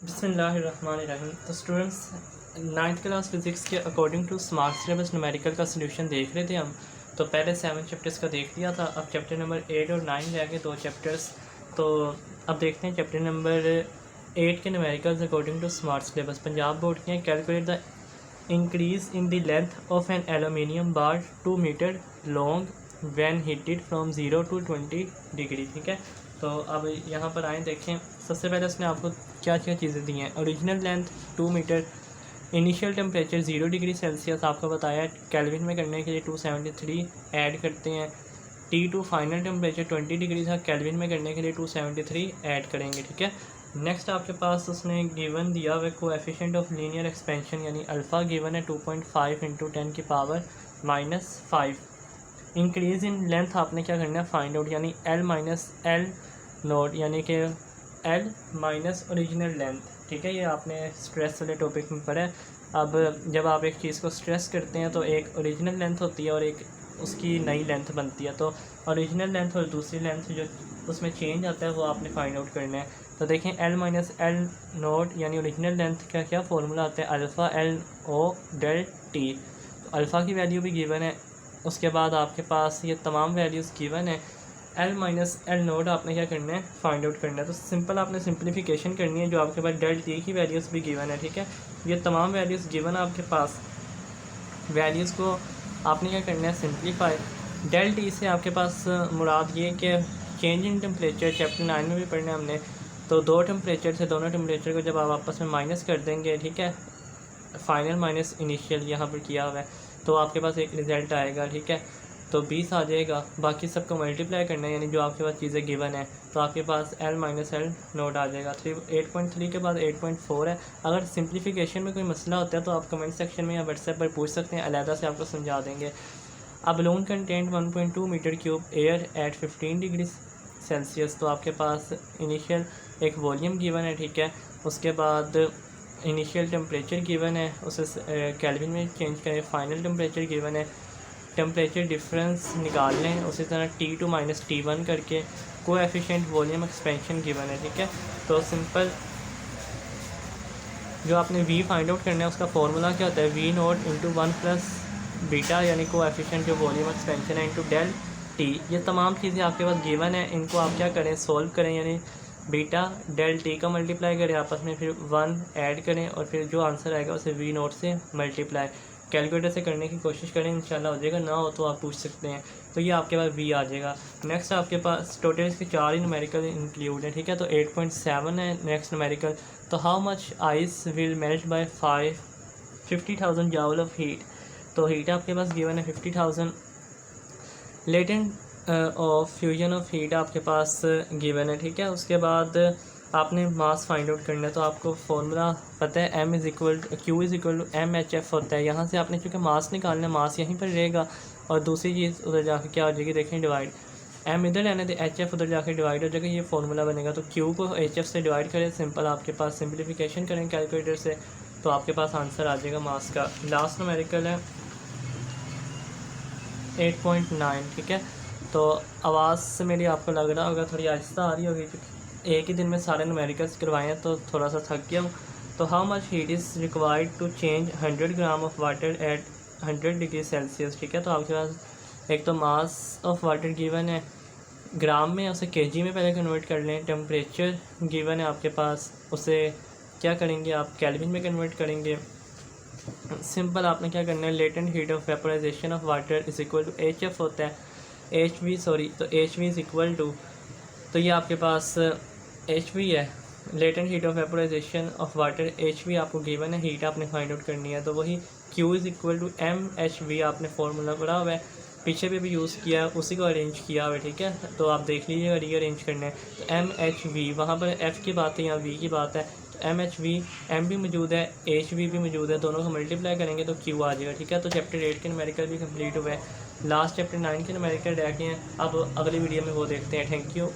बिस्मिल्लाहिर्रहमानिर्रहीम। तो students, ninth class physics के according to smart syllabus numerical का सलूशन देख रहे थे हम। तो पहले 7 चैप्टर्स का देख लिया था। अब चैप्टर नंबर 8 और 9 रह गए 2 चैप्टर्स। तो अब देखते हैं चैप्टर नंबर 8 के numericals according to smart syllabus. Punjab board के calculate the increase in the length of an aluminium bar 2 metre long when heated from 0 to 20 degree. ठीक है, तो अब यहाँ पर आए देखें। सबसे पहले उसने आपको क्या क्या चीज़ें दी हैं। Original length 2 metre, initial temperature 0 degree Celsius आपको बताया। केल्विन में करने के लिए 273 ऐड करते हैं। T2 फाइनल टेम्परेचर 20 डिग्री था, केल्विन में करने के लिए 273 ऐड करेंगे। ठीक है, नेक्स्ट आपके पास उसने गिवन दिया हुआ कोएफिशिएंट ऑफ लीनियर एक्सपेंशन यानी अल्फ़ा गिवन है 2.5 × 10⁻⁻5। इंक्रीज़ इन लेंथ आपने क्या करना है, फाइंड आउट, यानी L माइनस L नोट यानी कि L माइनस ओरिजिनल लेंथ। ठीक है, ये आपने स्ट्रेस वाले टॉपिक में पढ़ा है। अब जब आप एक चीज़ को स्ट्रेस करते हैं तो एक ओरिजिनल लेंथ होती है और एक उसकी नई लेंथ बनती है। तो ओरिजिनल लेंथ और दूसरी लेंथ जो उसमें चेंज आता है वो आपने फाइंड आउट करना है। तो देखें L माइनस L नोट यानी ओरिजिनल लेंथ का क्या फॉर्मूला आता है, alpha L O del T। तो अल्फ़ा की वैल्यू भी गिवन है। उसके बाद आपके पास ये तमाम वैल्यूज़ गिवन है। L माइनस L नोट आपने क्या करना है, फाइंड आउट करना है। तो सिंपल आपने सिंप्लीफिकेशन करनी है। जो आपके पास डेल T की वैल्यूज़ भी गिवन है। ठीक है, ये तमाम वैल्यूज़ गिवन है आपके पास। वैल्यूज़ को आपने क्या करना है, सिंप्लीफाई। डेल T से आपके पास मुराद ये कि चेंज इन टेम्परेचर चैप्टर 9 में भी पढ़ना है हमने। तो दो टेम्परेचर से दोनों टेम्परेचर को जब आप आपस में माइनस कर देंगे, ठीक है, फाइनल माइनस इनिशियल यहाँ पर किया हुआ है, तो आपके पास एक रिज़ल्ट आएगा। ठीक है, तो 20 आ जाएगा। बाकी सबको मल्टीप्लाई करना है, यानी जो आपके पास चीज़ें गिवन है तो आपके पास L माइनस L नोट आ जाएगा। 8.3 के बाद 8.4 है। अगर सिंप्लीफिकेशन में कोई मसला होता है तो आप कमेंट सेक्शन में या व्हाट्सएप पर पूछ सकते हैं, अलहदा से आपको समझा देंगे। अब balloon content 1.2 metre cube air at 15 degree Celsius. तो आपके पास इनिशियल एक वॉल्यूम गिवन है। ठीक है, उसके बाद इनिशियल टेम्परेचर गिवन है, उसे केल्विन में चेंज करें। फाइनल टेम्परेचर गिवन है, टेम्परेचर डिफरेंस निकाल लें। उसी तरह T2 माइनस T1 करके कोएफिशिएंट वॉल्यूम एक्सपेंशन गिवन है। ठीक है, तो सिंपल जो आपने V फाइंड आउट करना है उसका फॉर्मूला क्या होता है, V note into 1 plus beta यानी कोएफिशिएंट जो वॉल्यूम एक्सपेंशन है इंटू डेल T। ये तमाम चीज़ें आपके पास गिवन है, इनको आप क्या करें, सोल्व करें, यानी बीटा डेल T का मल्टीप्लाई करें आपस में, फिर 1 ऐड करें और फिर जो आंसर आएगा उसे V नोट से मल्टीप्लाई कैलकुलेटर से करने की कोशिश करें, इंशाल्लाह हो जाएगा। ना हो तो आप पूछ सकते हैं। तो ये आपके पास V आ जाएगा। नेक्स्ट आपके पास टोटल इसके 4 ही न्यूमेरिकल इंक्लूड है। ठीक है, तो 8.7 है नेक्स्ट न्यूमेरिकल। तो how much ice will melt by 50,000 joule of heat. तो हीट आपके पास गिवन है 50,000। Latent of fusion of heat आपके पास गिवन है। ठीक है, उसके बाद आपने मास फाइंड आउट करना है। तो आपको फॉर्मूला पता है, M is equal Q is equal to MHF होता है। यहाँ से आपने चूँकि मास निकालना है, मास यहीं पर रहेगा और दूसरी चीज़ उधर जाके क्या हो जाएगी, देखें, डिवाइड। M इधर रहने दे, HF उधर जाके डिवाइड हो जाएगा, ये फार्मूला बनेगा। तो Q को HF से डिवाइड करें, सिंपल आपके पास सिंप्लीफिकेशन करें कैलकुलेटर से, तो आपके पास आंसर आ जाएगा मास का। लास्ट न्यूमेरिकल है 8.9। ठीक है, तो आवाज़ से मेरी आपको लग रहा होगा थोड़ी आहिस्ता आ रही होगी, एक ही दिन में सारे न्यूमेरिकल्स करवाए हैं तो थोड़ा सा थक गया हूँ। तो how much heat is required to change 100 gram of water at 100 degree Celsius. ठीक है, तो आपके पास एक तो मास ऑफ वाटर गिवन है ग्राम में, उसे kg में पहले कन्वर्ट कर लें। टेम्परेचर गिवन है आपके पास, उसे क्या करेंगे आप, केल्विन में कन्वर्ट करेंगे। सिंपल आपने क्या करना है, latent heat of vaporisation of water is equal to HF होता है, तो HV इज़ इक्वल टू, तो ये आपके पास HV है, latent heat of vaporisation of water. HV आपको गिवन है, हीट आपने फाइंड आउट करनी है। तो वही Q is equal to MHV आपने फार्मूला पढ़ा हुआ है, पीछे भी यूज़ किया है, उसी को अरेंज किया हुआ है। ठीक है, तो आप देख लीजिएगा, रीअरेंज करना है। तो MHV, वहाँ पर F की बात है, यहाँ V की बात है। तो MHV, M भी मौजूद है, HV भी मौजूद है, दोनों को मल्टीप्लाई करेंगे तो Q आ जाएगा। ठीक है, तो चैप्टर 8 के न्यूमेरिकल भी कंप्लीट हुए हैं। लास्ट चैप्टर 9 के न्यूमेरिकल रह गए हैं, अब अगली वीडियो में वो देखते हैं। Thank you.